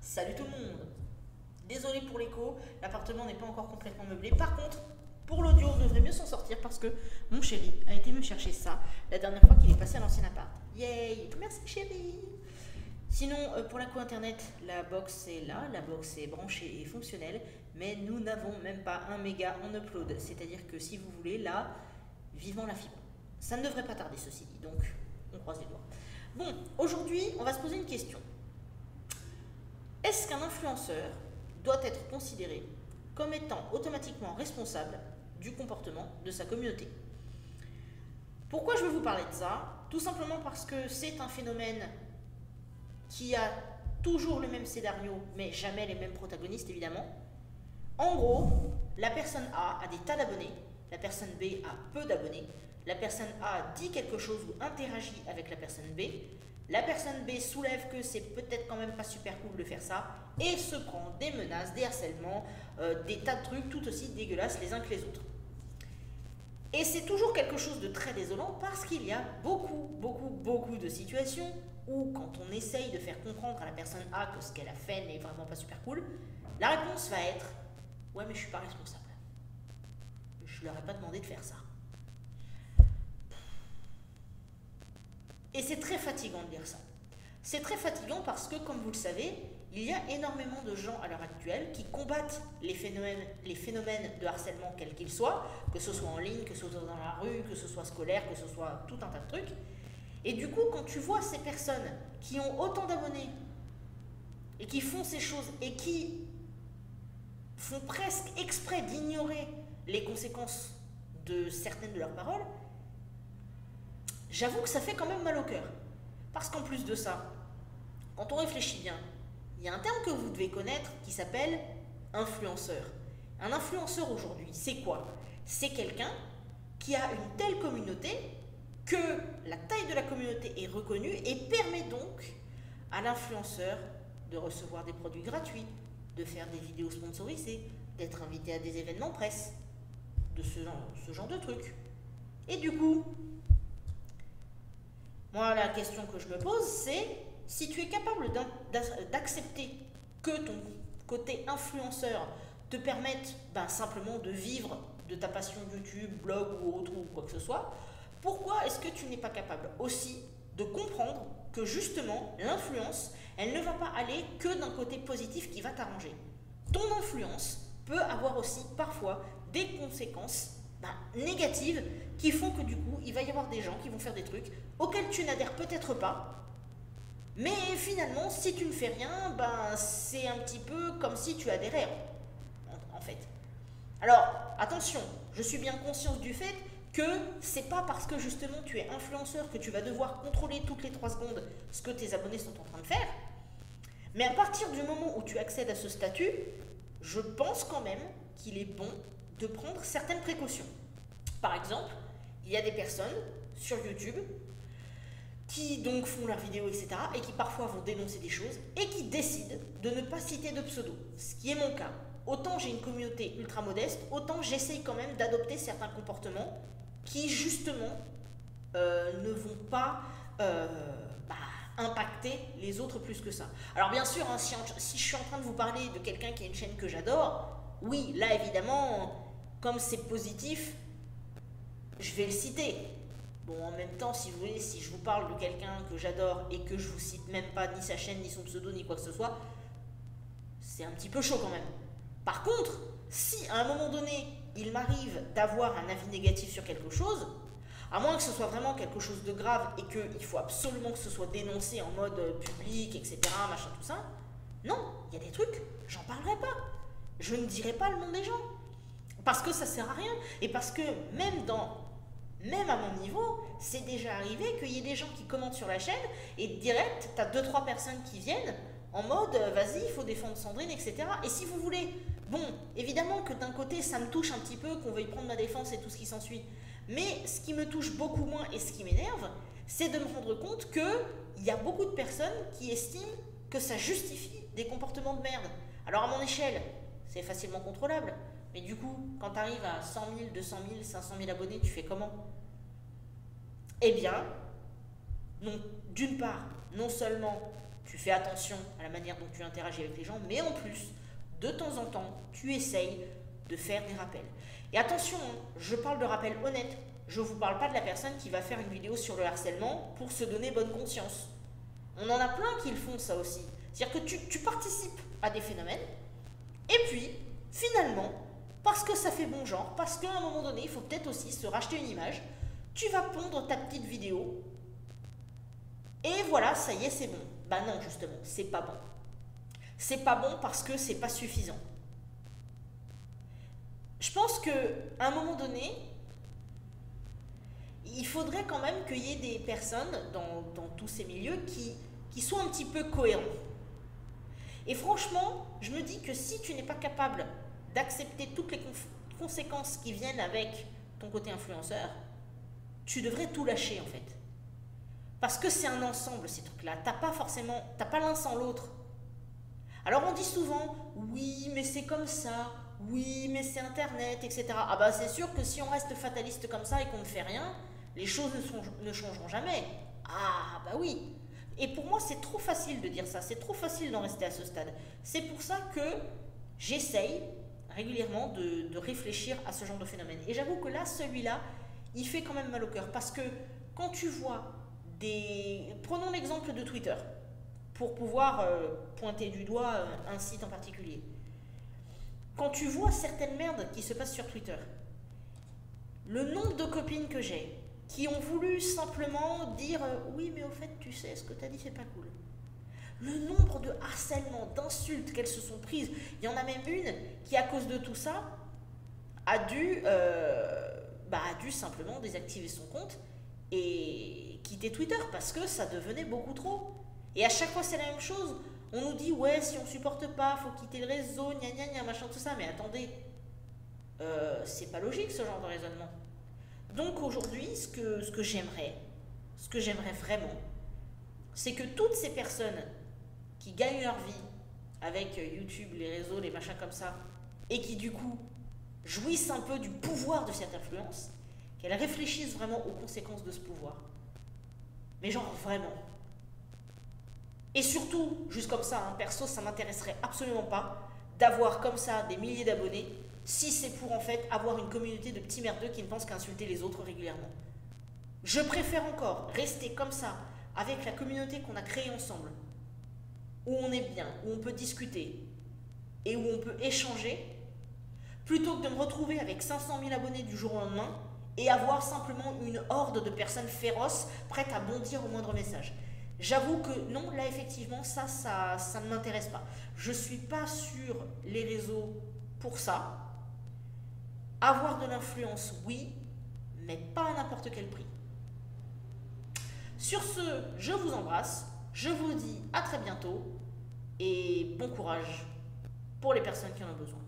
Salut tout le monde. Désolé pour l'écho, l'appartement n'est pas encore complètement meublé. Par contre, pour l'audio, on devrait mieux s'en sortir parce que mon chéri a été me chercher ça la dernière fois qu'il est passé à l'ancien appart. Yay! Merci chéri! Sinon, pour la co internet, la box est là, la box est branchée et fonctionnelle, mais nous n'avons même pas un méga en upload. C'est-à-dire que si vous voulez, là, vivement la fibre. Ça ne devrait pas tarder, ceci dit, donc on croise les doigts. Bon, aujourd'hui, on va se poser une question. Est-ce qu'un influenceur doit être considéré comme étant automatiquement responsable du comportement de sa communauté? Pourquoi je veux vous parler de ça? Tout simplement parce que c'est un phénomène qui a toujours le même scénario, mais jamais les mêmes protagonistes, évidemment. En gros, la personne A a des tas d'abonnés, la personne B a peu d'abonnés, la personne A dit quelque chose ou interagit avec la personne B, la personne B soulève que c'est peut-être quand même pas super cool de faire ça et se prend des menaces, des harcèlements, des tas de trucs tout aussi dégueulasses les uns que les autres. Et c'est toujours quelque chose de très désolant parce qu'il y a beaucoup de situations où quand on essaye de faire comprendre à la personne A que ce qu'elle a fait n'est vraiment pas super cool, la réponse va être « Ouais mais je suis pas responsable. Je leur ai pas demandé de faire ça. » Et c'est très fatigant de dire ça. C'est très fatigant parce que, comme vous le savez, il y a énormément de gens à l'heure actuelle qui combattent les phénomènes de harcèlement quels qu'ils soient, que ce soit en ligne, que ce soit dans la rue, que ce soit scolaire, que ce soit tout un tas de trucs. Et du coup, quand tu vois ces personnes qui ont autant d'abonnés et qui font ces choses et qui font presque exprès d'ignorer les conséquences de certaines de leurs paroles, j'avoue que ça fait quand même mal au cœur. Parce qu'en plus de ça, quand on réfléchit bien, il y a un terme que vous devez connaître qui s'appelle influenceur. Un influenceur aujourd'hui, c'est quoi? C'est quelqu'un qui a une telle communauté que la taille de la communauté est reconnue et permet donc à l'influenceur de recevoir des produits gratuits, de faire des vidéos sponsorisées, d'être invité à des événements presse, de ce genre de trucs. Et du coup, moi, la question que je me pose, c'est si tu es capable d'accepter que ton côté influenceur te permette simplement de vivre de ta passion YouTube, blog ou autre ou quoi que ce soit, pourquoi est-ce que tu n'es pas capable aussi de comprendre que justement l'influence, elle ne va pas aller que d'un côté positif qui va t'arranger. Ton influence peut avoir aussi parfois des conséquences négatives qui font que du coup, il va y avoir des gens qui vont faire des trucs auxquels tu n'adhères peut-être pas, mais finalement, si tu ne fais rien, c'est un petit peu comme si tu adhérais, en fait. Alors, attention, je suis bien consciente du fait que c'est pas parce que justement tu es influenceur que tu vas devoir contrôler toutes les 3 secondes ce que tes abonnés sont en train de faire, mais à partir du moment où tu accèdes à ce statut, je pense quand même qu'il est bon de prendre certaines précautions. Par exemple, il y a des personnes sur YouTube qui donc font leurs vidéos, etc. et qui parfois vont dénoncer des choses et qui décident de ne pas citer de pseudo, ce qui est mon cas. Autant j'ai une communauté ultra modeste, autant j'essaye quand même d'adopter certains comportements qui justement ne vont pas impacter les autres plus que ça. Alors bien sûr, hein, si je suis en train de vous parler de quelqu'un qui a une chaîne que j'adore, oui, là évidemment, comme c'est positif, je vais le citer. Bon, en même temps, si vous voulez, si je vous parle de quelqu'un que j'adore et que je vous cite même pas ni sa chaîne, ni son pseudo, ni quoi que ce soit, c'est un petit peu chaud quand même. Par contre, si à un moment donné, il m'arrive d'avoir un avis négatif sur quelque chose, à moins que ce soit vraiment quelque chose de grave et qu'il faut absolument que ce soit dénoncé en mode public, etc., machin, tout ça, non, il y a des trucs, j'en parlerai pas. Je ne dirai pas le nom des gens. Parce que ça sert à rien. Et parce que même à mon niveau, c'est déjà arrivé qu'il y ait des gens qui commentent sur la chaîne et direct, tu as 2-3 personnes qui viennent en mode vas-y, il faut défendre Sandrine, etc. Et si vous voulez, bon, évidemment que d'un côté, ça me touche un petit peu qu'on veuille prendre ma défense et tout ce qui s'ensuit. Mais ce qui me touche beaucoup moins et ce qui m'énerve, c'est de me rendre compte qu'il y a beaucoup de personnes qui estiment que ça justifie des comportements de merde. Alors à mon échelle, c'est facilement contrôlable. Mais du coup, quand tu arrives à 100 000, 200 000, 500 000 abonnés, tu fais comment? Eh bien, d'une part, non seulement tu fais attention à la manière dont tu interagis avec les gens, mais en plus, de temps en temps, tu essayes de faire des rappels. Et attention, hein, je parle de rappels honnêtes. Je ne vous parle pas de la personne qui va faire une vidéo sur le harcèlement pour se donner bonne conscience. On en a plein qui le font ça aussi. C'est-à-dire que tu participes à des phénomènes, et puis, finalement, parce que ça fait bon genre, parce qu'à un moment donné, il faut peut-être aussi se racheter une image, tu vas pondre ta petite vidéo, et voilà, ça y est, c'est bon. Bah non, justement, c'est pas bon. C'est pas bon parce que c'est pas suffisant. Je pense qu'à un moment donné, il faudrait quand même qu'il y ait des personnes dans tous ces milieux qui soient un petit peu cohérents. Et franchement, je me dis que si tu n'es pas capable d'accepter toutes les conséquences qui viennent avec ton côté influenceur, tu devrais tout lâcher en fait. Parce que c'est un ensemble ces trucs-là. T'as pas l'un sans l'autre. Alors on dit souvent, oui mais c'est comme ça, oui mais c'est Internet, etc. Ah bah c'est sûr que si on reste fataliste comme ça et qu'on ne fait rien, les choses ne changeront jamais. Ah bah oui. Et pour moi c'est trop facile de dire ça, c'est trop facile d'en rester à ce stade. C'est pour ça que j'essaye régulièrement de réfléchir à ce genre de phénomène. Et j'avoue que là, celui-là, il fait quand même mal au cœur. Parce que quand tu vois Prenons l'exemple de Twitter, pour pouvoir pointer du doigt un site en particulier. Quand tu vois certaines merdes qui se passent sur Twitter, le nombre de copines que j'ai qui ont voulu simplement dire oui mais au fait tu sais ce que t'as dit c'est pas cool. Le nombre de harcèlements, d'insultes qu'elles se sont prises, il y en a même une qui à cause de tout ça a dû simplement désactiver son compte et quitter Twitter parce que ça devenait beaucoup trop. Et à chaque fois c'est la même chose. On nous dit ouais si on supporte pas, faut quitter le réseau, gna gna gna, machin tout ça. Mais attendez, c'est pas logique ce genre de raisonnement. Donc aujourd'hui, ce que j'aimerais vraiment, c'est que toutes ces personnes qui gagnent leur vie avec YouTube, les réseaux, les machins comme ça, et qui du coup jouissent un peu du pouvoir de cette influence, qu'elles réfléchissent vraiment aux conséquences de ce pouvoir. Mais genre vraiment. Et surtout, juste comme ça, hein, perso, ça m'intéresserait absolument pas d'avoir comme ça des milliers d'abonnés si c'est pour en fait avoir une communauté de petits merdeux qui ne pensent qu'à insulter les autres régulièrement. Je préfère encore rester comme ça avec la communauté qu'on a créée ensemble, où on est bien, où on peut discuter et où on peut échanger, plutôt que de me retrouver avec 500 000 abonnés du jour au lendemain et avoir simplement une horde de personnes féroces prêtes à bondir au moindre message. J'avoue que non, là effectivement, ça ne m'intéresse pas. Je ne suis pas sur les réseaux pour ça. Avoir de l'influence, oui, mais pas à n'importe quel prix. Sur ce, je vous embrasse, je vous dis à très bientôt et bon courage pour les personnes qui en ont besoin.